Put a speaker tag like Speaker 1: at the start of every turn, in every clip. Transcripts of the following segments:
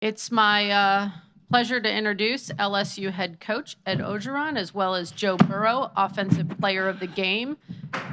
Speaker 1: It's my pleasure to introduce LSU head coach Ed Orgeron, as well as Joe Burrow, offensive player of the game,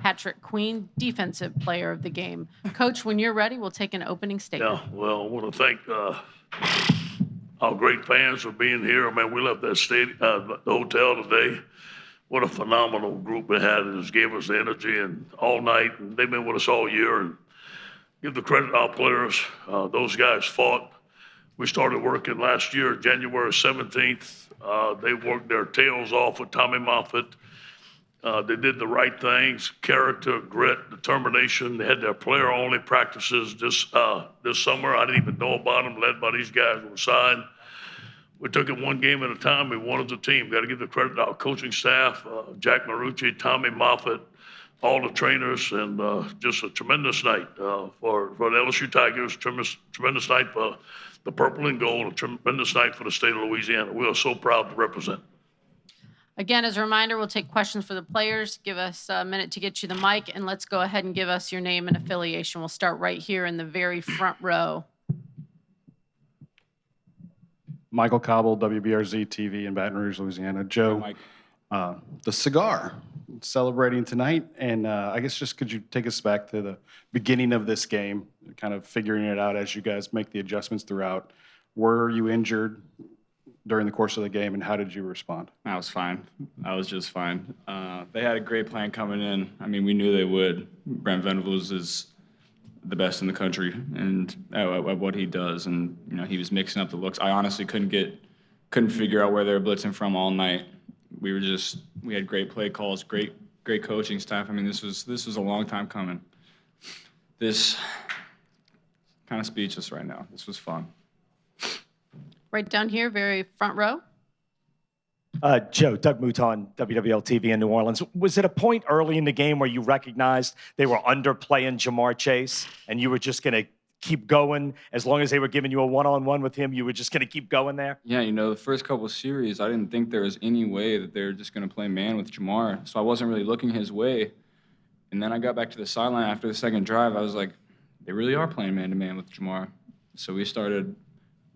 Speaker 1: Patrick Queen, defensive player of the game. Coach, when you're ready, we'll take an opening statement.
Speaker 2: Yeah, well, I want to thank our great fans for being here. Man, we left that the hotel today. What a phenomenal group we had. It just gave us the energy and all night, and they've been with us all year. And give the credit to our players. Those guys fought. We started working last year, January 17th. They worked their tails off with Tommy Moffitt. They did the right things, character, grit, determination. They had their player-only practices this summer. I didn't even know about them, led by these guys on the side. We took it one game at a time. We won as a team. Got to give the credit to our coaching staff, Jack Marucci, Tommy Moffitt, all the trainers, and just a tremendous night for the LSU Tigers, tremendous night for the purple and gold, a tremendous night for the state of Louisiana. We are so proud to represent.
Speaker 1: Again, as a reminder, we'll take questions for the players. Give us a minute to get you the mic, and let's go ahead and give us your name and affiliation. We'll start right here in the very front row.
Speaker 3: Michael Cobble, WBRZ TV in Baton Rouge, Louisiana. Joe, the cigar celebrating tonight, and I guess just could you take us back to the beginning of this game, kind of figuring it out as you guys make the adjustments throughout. Were you injured during the course of the game, and how did you respond?
Speaker 4: I was fine. I was just fine. They had a great plan coming in. I mean, we knew they would. Brent Venables is the best in the country and at what he does, and you know he was mixing up the looks. I honestly couldn't figure out where they were blitzing from all night. We had great play calls, great coaching staff. I mean, this was a long time coming. This kind of speechless right now. This was fun.
Speaker 1: Right down here, very front row.
Speaker 5: Joe, Doug Mouton, WWL TV in New Orleans. Was it a point early in the game where you recognized they were underplaying Jamar Chase and you were just going to keep going? As long as they were giving you a one-on-one with him, you were just going to keep going there?
Speaker 4: Yeah, you know, the first couple of series, I didn't think there was any way that they were just going to play man with Jamar, so I wasn't really looking his way. And then I got back to the sideline after the second drive. I was like, they really are playing man-to-man with Jamar. So we started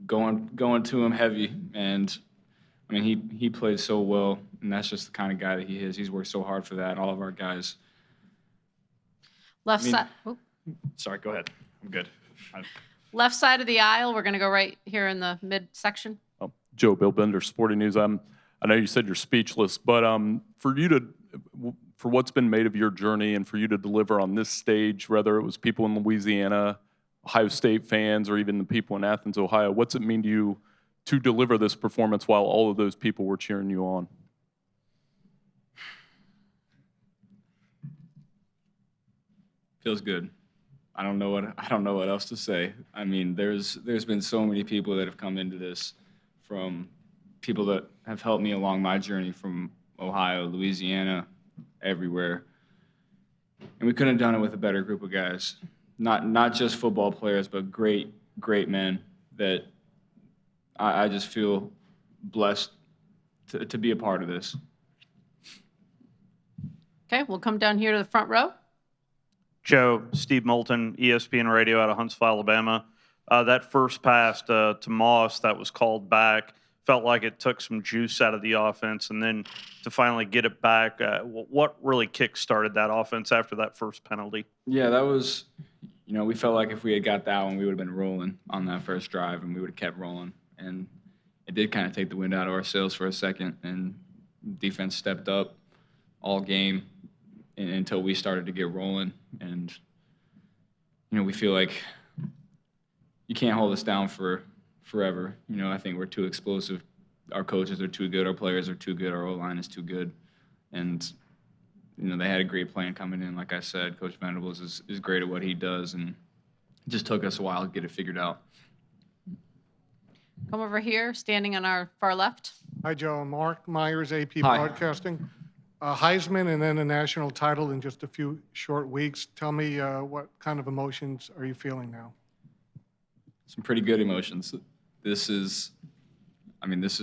Speaker 4: going to him heavy, and I mean, he played so well, and that's just the kind of guy that he is. He's worked so hard for that, all of our guys.
Speaker 1: Side. Oh.
Speaker 4: Sorry, go ahead. I'm good.
Speaker 1: Left side of the aisle, we're going to go right here in the midsection.
Speaker 6: Joe, Bill Bender, Sporting News. I know you said you're speechless, but for what's been made of your journey and for you to deliver on this stage, whether it was people in Louisiana, Ohio State fans, or even the people in Athens, Ohio, what's it mean to you to deliver this performance while all of those people were cheering you on?
Speaker 4: Feels good. I don't know what else to say. I mean, there's been so many people that have come into this, from people that have helped me along my journey from Ohio, Louisiana, everywhere. And we couldn't have done it with a better group of guys. Not just football players, but great men that I just feel blessed to be a part of this.
Speaker 1: Okay, we'll come down here to the front row.
Speaker 7: Joe, Steve Moulton, ESPN Radio out of Huntsville, Alabama. That first pass to Moss that was called back felt like it took some juice out of the offense, and then to finally get it back, what really kick-started that offense after that first penalty?
Speaker 4: Yeah, that was, you know, we felt like if we had got that one, we would have been rolling on that first drive, and we would have kept rolling. And it did kind of take the wind out of our sails for a second, and defense stepped up all game until we started to get rolling. And, you know, we feel like you can't hold us down for forever. You know, I think we're too explosive. Our coaches are too good. Our players are too good. Our O-line is too good. And, you know, they had a great plan coming in. Like I said, Coach Venables is great at what he does, and it just took us a while to get it figured out.
Speaker 1: Come over here, standing on our far left.
Speaker 8: Hi, Joe. Mark Myers, AP
Speaker 4: Hi.
Speaker 8: Broadcasting. Heisman and then a national title in just a few short weeks. Tell me what kind of emotions are you feeling now?
Speaker 4: Some pretty good emotions. This is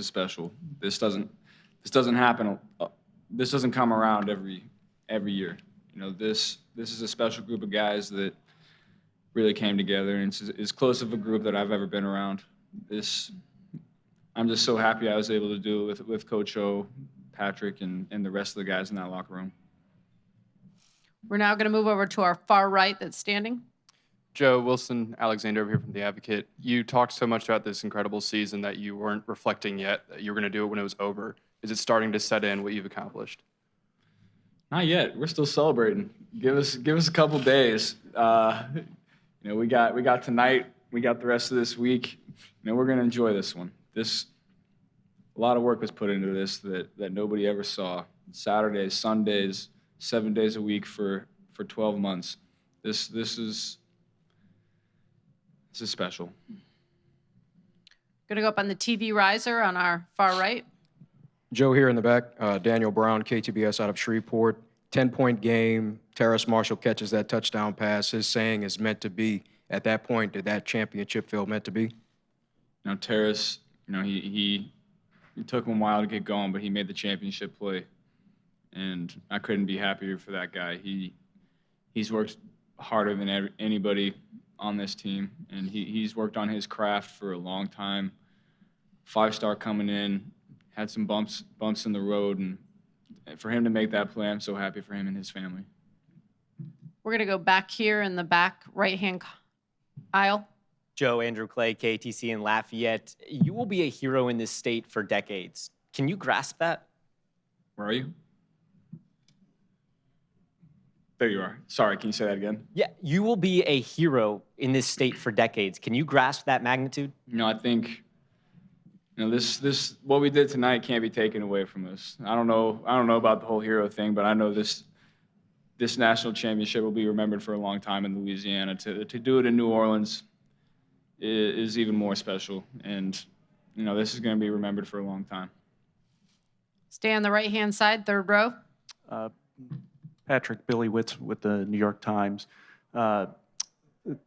Speaker 4: special. This doesn't happen. This doesn't come around every year. You know, this is a special group of guys that really came together, and it's as close of a group that I've ever been around. I'm just so happy I was able to do it with Coach O, Patrick, and the rest of the guys in that locker room.
Speaker 1: We're now going to move over to our far right that's standing.
Speaker 9: Joe, Wilson, Alexander over here from The Advocate. You talked so much about this incredible season that you weren't reflecting yet, that you were going to do it when it was over. Is it starting to set in what you've accomplished?
Speaker 4: Not yet. We're still celebrating. Give us a couple days. We got tonight. We got the rest of this week. We're going to enjoy this one. A lot of work was put into this that nobody ever saw. Saturdays, Sundays, 7 days a week for 12 months. This is special.
Speaker 1: Going to go up on the TV riser on our far right.
Speaker 10: Joe here in the back. Daniel Brown, KTBS out of Shreveport. 10-point game. Terrace Marshall catches that touchdown pass. His saying is meant to be. At that point, did that championship feel meant to be?
Speaker 4: Terrace, he took him a while to get going, but he made the championship play. And I couldn't be happier for that guy. He's worked harder than anybody on this team, and he's worked on his craft for a long time. 5-star coming in, had some bumps in the road, and for him to make that play, I'm so happy for him and his family.
Speaker 1: We're going to go back here in the back right-hand aisle.
Speaker 11: Joe, Andrew Clay, KTC in Lafayette. You will be a hero in this state for decades. Can you grasp that?
Speaker 4: Where are you? There you are. Sorry, can you say that again?
Speaker 11: Yeah, you will be a hero in this state for decades. Can you grasp that magnitude?
Speaker 4: I think this what we did tonight can't be taken away from us. I don't know about the whole hero thing, but I know this national championship will be remembered for a long time in Louisiana. To do it in New Orleans is even more special, and this is going to be remembered for a long time.
Speaker 1: Stay on the right-hand side, third row.
Speaker 12: Patrick, Billy Witz with the New York Times. A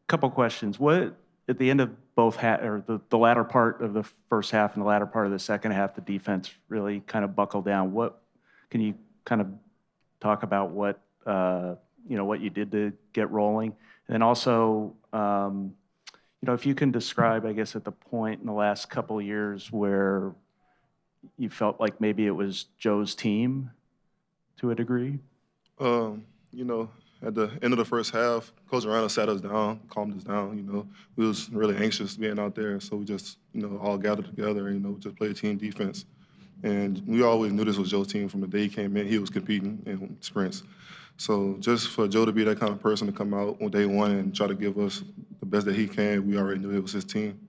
Speaker 12: couple questions. What, at the end of both the latter part of the first half and the latter part of the second half, the defense really kind of buckled down. What can you kind of talk about what what you did to get rolling, and then also if you can describe, I guess, at the point in the last couple of years where you felt like maybe it was Joe's team to a degree.
Speaker 13: At the end of the first half, Coach Orgeron sat us down, calmed us down. We was really anxious being out there, so we just, all gathered together and, just played team defense. And we always knew this was Joe's team from the day he came in. He was competing in sprints. So just for Joe to be that kind of person to come out on day one and try to give us the best that he can, we already knew it was his team.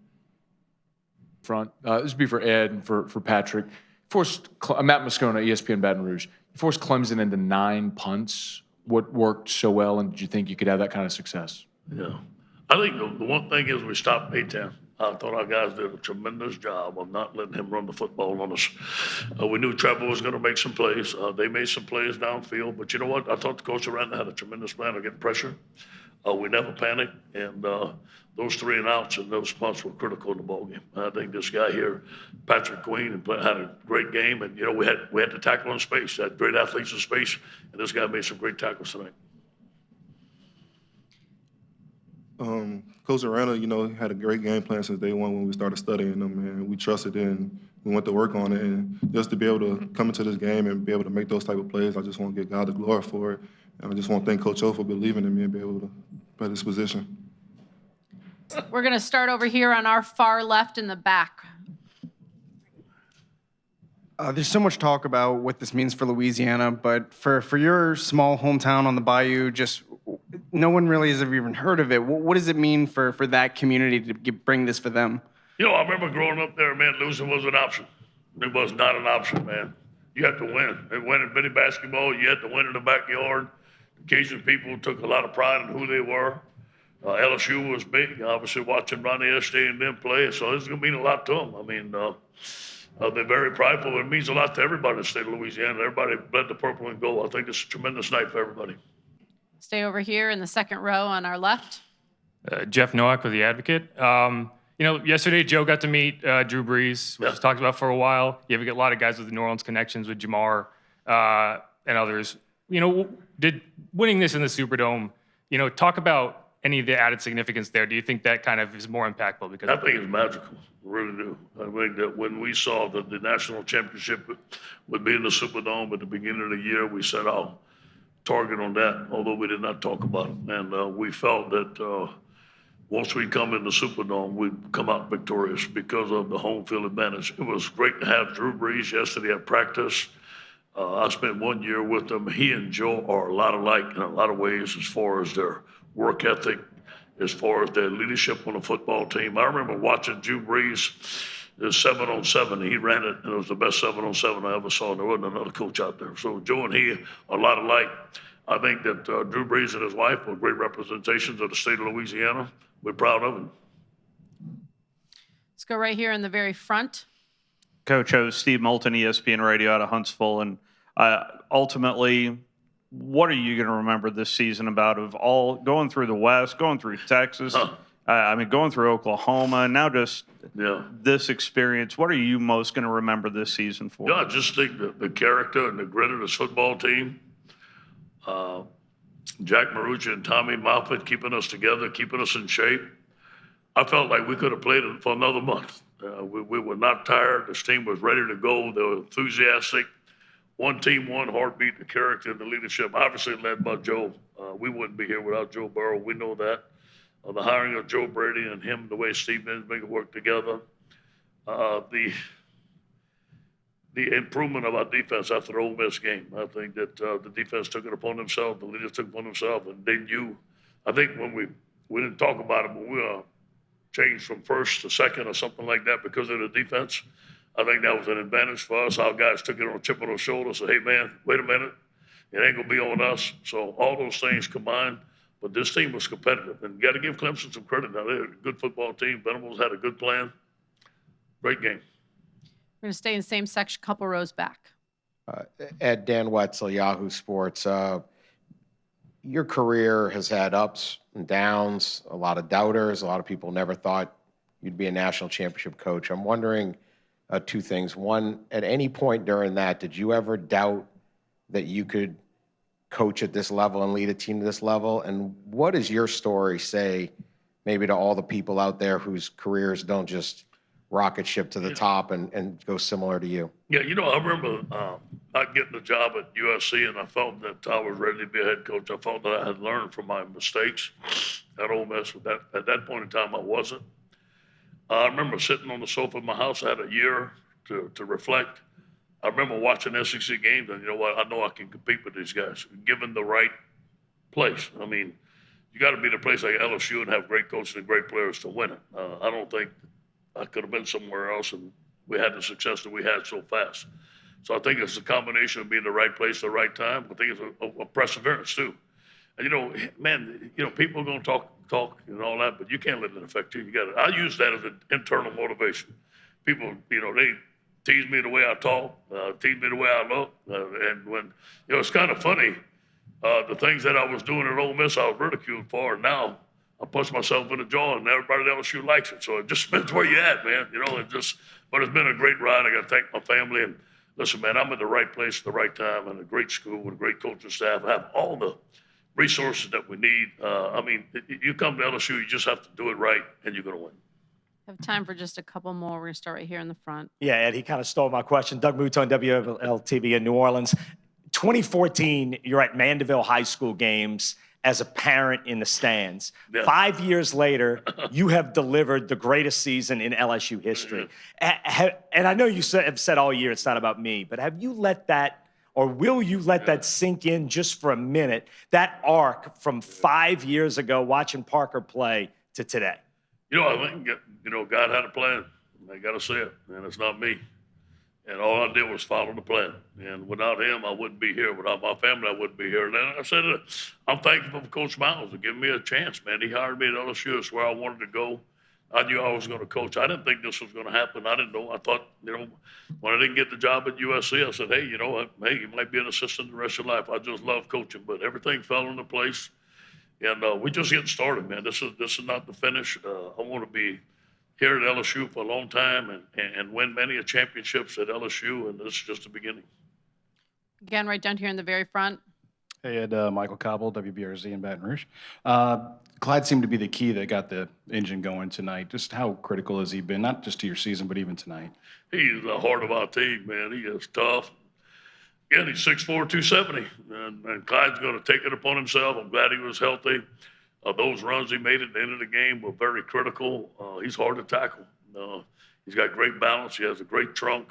Speaker 6: Front. This would be for Ed and for Patrick. Forced Matt Moscona, ESPN Baton Rouge. Forced Clemson into 9 punts. What worked so well, and did you think you could have that kind of success?
Speaker 2: Yeah. I think the one thing is we stopped A-10. I thought our guys did a tremendous job of not letting him run the football on us. We knew Trevor was going to make some plays. They made some plays downfield. But you know what? I thought the coach around had a tremendous plan of getting pressure. We never panicked. And those 3 and outs and those punts were critical in the ballgame. I think this guy here, Patrick Queen, had a great game. And, we had to tackle in space. Had great athletes in space. And this guy made some great tackles tonight.
Speaker 13: Coach Orgeron, had a great game plan since day one when we started studying them, and we trusted it and we went to work on it. And just to be able to come into this game and be able to make those type of plays, I just want to give God the glory for it. And I just want to thank Coach O for believing in me and be able to play this position.
Speaker 1: We're going to start over here on our far left in the back.
Speaker 14: There's so much talk about what this means for Louisiana, but for your small hometown on the Bayou, just no one really has ever even heard of it. What does it mean for that community to bring this for them?
Speaker 2: I remember growing up there, man, losing was an option. It was not an option, man. You have to win. And winning mini basketball, you had to win in the backyard. Cajun people took a lot of pride in who they were. LSU was big, obviously watching Ronnie Estee and them play, so this is going to mean a lot to them. I mean, they're very prideful. It means a lot to everybody in the state of Louisiana. Everybody bled the purple and gold. I think it's a tremendous night for everybody.
Speaker 1: Stay over here in the second row on our left.
Speaker 15: Jeff Nowak with The Advocate. Yesterday Joe got to meet Drew Brees, which was talked about for a while. You have a lot of guys with the New Orleans connections with Jamar and others. Did winning this in the Superdome, talk about any of the added significance there? Do you think that kind of is more impactful? Because
Speaker 2: I think it's magical, I really do. I think that when we saw that the national championship would be in the Superdome at the beginning of the year, we set our target on that, although we did not talk about it. And we felt that once we come in the Superdome, we'd come out victorious because of the home field advantage. It was great to have Drew Brees yesterday at practice. I spent 1 year with him. He and Joe are a lot alike in a lot of ways as far as their work ethic, as far as their leadership on the football team. I remember watching Drew Brees, the 7-on-7. He ran it, and it was the best 7-on-7 I ever saw. There wasn't another coach out there. So Joe and he are a lot alike. I think that Drew Brees and his wife are great representations of the state of Louisiana. We're proud of them.
Speaker 1: Let's go right here in the very front.
Speaker 7: Coach O, Steve Moulton, ESPN Radio out of Huntsville. And ultimately, what are you going to remember this season about of all going through the West, going through Texas, going through Oklahoma, and now just this experience? What are you most going to remember this season for?
Speaker 2: Yeah, I just think the character and the grit of this football team. Jack Marucci and Tommy Moffitt keeping us together, keeping us in shape. I felt like we could have played it for another month. We were not tired. This team was ready to go. They were enthusiastic. One team, one heartbeat, the character and the leadership, obviously led by Joe. We wouldn't be here without Joe Burrow. We know that. The hiring of Joe Brady and him, the way Steve and make it work together. The improvement of our defense after the Ole Miss game. I think that the defense took it upon themselves, the leaders took it upon themselves, and they knew. I think when we didn't talk about it, but we changed from first to second or something like that because of the defense. I think that was an advantage for us. Our guys took it on a chip on their shoulder, said, hey, man, wait a minute. It ain't going to be on us. So all those things combined. But this team was competitive. And you got to give Clemson some credit. Now, they're a good football team. Venables had a good plan. Great game.
Speaker 1: We're going to stay in the same section, couple rows back.
Speaker 16: Ed, Dan Wetzel, Yahoo Sports. Your career has had ups and downs, a lot of doubters. A lot of people never thought you'd be a national championship coach. I'm wondering two things. One, at any point during that, did you ever doubt that you could coach at this level and lead a team to this level? And what does your story say maybe to all the people out there whose careers don't just rocket ship to the top and go similar to you?
Speaker 2: Yeah, I remember not getting the job at USC, and I felt that I was ready to be a head coach. I felt that I had learned from my mistakes at Ole Miss. At that point in time, I wasn't. I remember sitting on the sofa in my house. I had a year to reflect. I remember watching SEC games, and you know what? I know I can compete with these guys, given the right place. I mean, you got to be in a place like LSU and have great coaches and great players to win it. I don't think I could have been somewhere else, and we had the success that we had so fast. So I think it's a combination of being the right place at the right time. I think it's a perseverance, too. And, man, people are going to talk and all that, but you can't let it affect you. I use that as an internal motivation. People, they tease me the way I talk, tease me the way I look. And when, it's kind of funny, the things that I was doing at Ole Miss, I was ridiculed for. And now I punch myself in the jaw, and everybody at LSU likes it. So it just depends where you're at, man. But it's been a great ride. I got to thank my family. And listen, man, I'm in the right place at the right time, and a great school with a great coaching staff. I have all the resources that we need. You come to LSU, you just have to do it right, and you're going to win.
Speaker 1: Have time for just a couple more. We're going to start right here in the front.
Speaker 5: Yeah, Ed, he kind of stole my question. Doug Mouton, WLTV in New Orleans. 2014, you're at Mandeville High School games as a parent in the stands. Yeah. 5 years later, you have delivered the greatest season in LSU history. And I know you have said all year it's not about me, but have you let that, or will you let that sink in just for a minute, that arc from 5 years ago watching Parker play to today?
Speaker 2: I think, God had a plan. I got to say it, and it's not me. And all I did was follow the plan. And without him, I wouldn't be here. Without my family, I wouldn't be here. And I said, I'm thankful for Coach Miles for giving me a chance, man. He hired me at LSU. It's where I wanted to go. I knew I was going to coach. I didn't think this was going to happen. I didn't know. I thought, when I didn't get the job at USC, I said, hey, you might be an assistant the rest of your life. I just love coaching. But everything fell into place. And we're just getting started, man. This is not the finish. I want to be here at LSU for a long time and win many championships at LSU, and this is just the beginning.
Speaker 1: Again, right down here in the very front.
Speaker 3: Hey, Ed, Michael Cobble, WBRZ in Baton Rouge. Clyde seemed to be the key that got the engine going tonight. Just how critical has he been, not just to your season, but even tonight?
Speaker 2: He's the heart of our team, man. He is tough. Again, he's 6'4", 270, and Clyde's going to take it upon himself. I'm glad he was healthy. Those runs he made at the end of the game were very critical. He's hard to tackle. He's got great balance. He has a great trunk.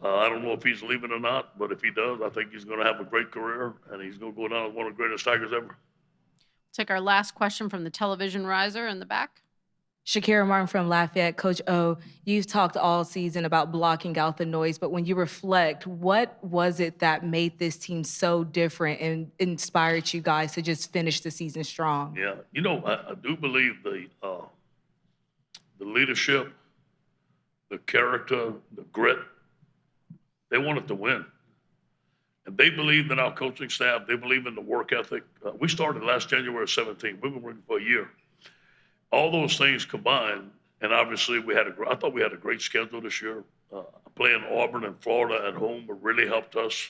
Speaker 2: I don't know if he's leaving or not, but if he does, I think he's going to have a great career, and he's going to go down as one of the greatest Tigers ever.
Speaker 1: Take our last question from the television riser in the back.
Speaker 17: Shakira Martin from Lafayette. Coach O, you've talked all season about blocking out the noise, but when you reflect, what was it that made this team so different and inspired you guys to just finish the season strong?
Speaker 2: Yeah, I do believe the leadership, the character, the grit, they wanted to win. And they believed in our coaching staff. They believe in the work ethic. We started last January 17th. We've been working for a year. All those things combined, and obviously I thought we had a great schedule this year. Playing Auburn and Florida at home really helped us.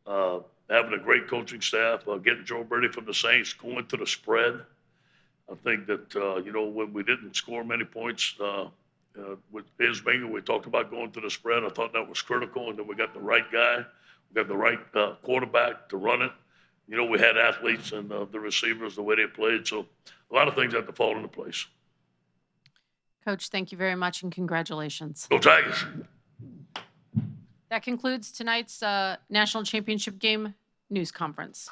Speaker 2: Having a great coaching staff, getting Joe Brady from the Saints, going to the spread. I think that, when we didn't score many points with Isbinger, we talked about going to the spread. I thought that was critical, and then we got the right guy. We got the right quarterback to run it. We had athletes and the receivers, the way they played. So a lot of things had to fall into place.
Speaker 1: Coach, thank you very much and congratulations.
Speaker 2: Go Tigers.
Speaker 1: That concludes tonight's National Championship Game news conference.